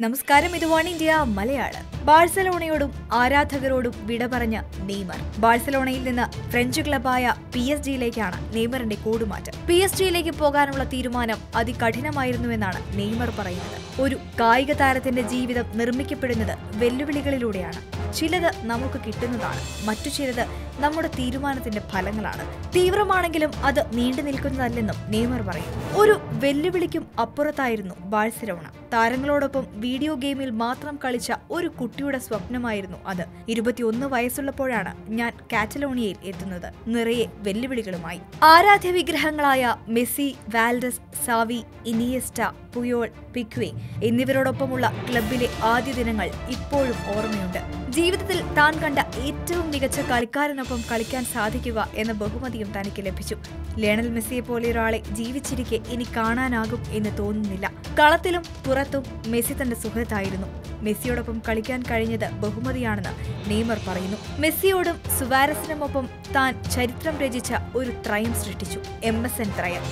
നമസ്കാരം, ഇത് one India Malayalam. ബാഴ്സലോണയോടും ആരാധകരോടും വിട പറഞ്ഞ നെയ്മർ. ബാഴ്സലോണയിൽ നിന്ന് ഫ്രഞ്ച് ക്ലബായ PSG-യിലേക്കാണ് നെയ്മറിന്റെ കൂടുമാറ്റം. PSG-യിലേക്ക് പോകാനുള്ള തീരുമാനം അതികഠിനമായിരുന്നുവെന്നാണ് നെയ്മർ പറയുന്നത്. ഒരു കായിക താരത്തിന്റെ ജീവിതം നിർമ്മിക്കപ്പെടുന്നത് വെല്ലുവിളികളിലൂടെയാണ്. ചിലത് നമുക്ക് കിട്ടുന്നതാണ്, മറ്റു ചിലത് നമ്മുടെ തീരുമാനത്തിന്റെ ഫലങ്ങളാണ്. തീവ്രമാണെങ്കിലും അത് നീണ്ടു നിൽക്കുന്നതല്ലെന്നും നെയ്മർ പറയും. ഒരു വെല്ലുവിളിക്കും അപ്പുറത്തായിരുന്നു ബാഴ്സലോണ. താരങ്ങളോടൊപ്പം വീഡിയോ ഗെയിമിൽ മാത്രം കളിച്ച ഒരു കുട്ടിയുടെ സ്വപ്നമായിരുന്നു അത്. 21 വയസ്സുള്ളപ്പോഴാണ് ഞാൻ കാറ്റലോണിയയിൽ എത്തുന്നത്, നിറയെ വെല്ലുവിളികളുമായി. ആരാധ്യ വിഗ്രഹങ്ങളായ Messi, Valdes, Xavi, Iniesta, Puyol, Pique എന്നിവരോടൊപ്പമുള്ള ക്ലബിലെ ആദ്യ ദിനങ്ങൾ ഇപ്പോഴും ഓർമ്മയുണ്ട്. ജീവിതത്തിൽ താൻ കണ്ട ഏറ്റവും മികച്ച കളിക്കാരനൊപ്പം കളിക്കാൻ സാധിക്കുക എന്ന ബഹുമതിയും തനിക്ക് ലഭിച്ചു. ലയണൽ മെസ്സിയെ പോലെ ഒരാളെ ജീവിച്ചിരിക്കെ ഇനി കാണാനാകും എന്ന് തോന്നുന്നില്ല. കളത്തിലും പുറത്തും മെസ്സി തന്റെ സുഹൃത്തായിരുന്നു. മെസ്സിയോടൊപ്പം കളിക്കാൻ കഴിഞ്ഞത് ബഹുമതിയാണെന്ന് നെയ്മർ പറയുന്നു. മെസ്സിയോടും സുവാരസിനുമൊപ്പം താൻ ചരിത്രം രചിച്ച ഒരു ത്രയം സൃഷ്ടിച്ചു, MSN ത്രയം.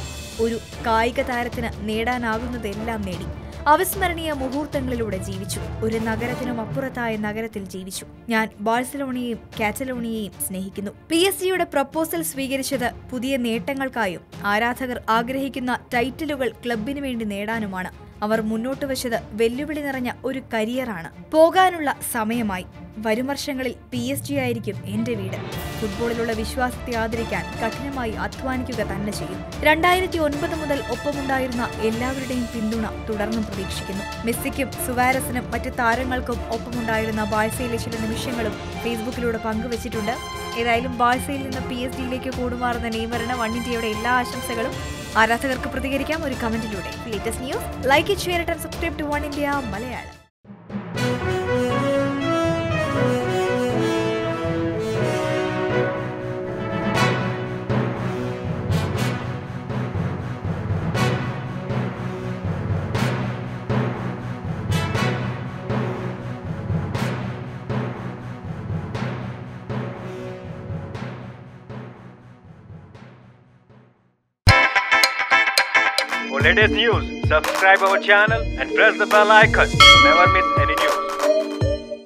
ഒരു കായിക താരത്തിന് നേടാനാകുന്നതെല്ലാം നേടി. അവിസ്മരണീയ മുഹൂർത്തങ്ങളിലൂടെ ജീവിച്ചു. ഒരു നഗരത്തിനും അപ്പുറത്തായ നഗരത്തിൽ ജീവിച്ചു. ഞാൻ ബാഴ്സലോണയെയും കാറ്റലോണിയെയും സ്നേഹിക്കുന്നു. PSG-യുടെ പ്രപ്പോസൽ സ്വീകരിച്ചത് പുതിയ നേട്ടങ്ങൾക്കായും ആരാധകർ ആഗ്രഹിക്കുന്ന ടൈറ്റിലുകൾ ക്ലബിനു വേണ്ടി നേടാനുമാണ്. അവർ മുന്നോട്ട് വച്ചത് വെല്ലുവിളി നിറഞ്ഞ ഒരു കരിയറാണ്. പോകാനുള്ള സമയമായി. വരും വർഷങ്ങളിൽ PSG ആയിരിക്കും എന്റെ വീട്. ഫുട്ബോളിലുള്ള വിശ്വാസത്തെ ആദരിക്കാൻ കഠിനമായി അധ്വാനിക്കുക തന്നെ ചെയ്യും. 2009 മുതൽ ഒപ്പമുണ്ടായിരുന്ന എല്ലാവരുടെയും പിന്തുണ തുടർന്നും പ്രതീക്ഷിക്കുന്നു. മെസ്സിക്കും സുവാരസിനും മറ്റ് താരങ്ങൾക്കും ഒപ്പമുണ്ടായിരുന്ന ബാഴ്സയിലെ ചില നിമിഷങ്ങളും ഫേസ്ബുക്കിലൂടെ പങ്കുവച്ചിട്ടുണ്ട്. ഏതായാലും ബാഴ്സയിൽ നിന്ന് PSG-യിലേക്ക് കൂടുമാറുന്ന നെയ്മറിന് വൺ ഇന്ത്യയുടെ എല്ലാ ആശംസകളും. ആരാധകർക്ക് പ്രതികരിക്കാം ഒരു കമന്റിലൂടെ. Latest news like it, share it and subscribe to One India Malayalam. For latest news, subscribe our channel and press the bell icon. Never miss any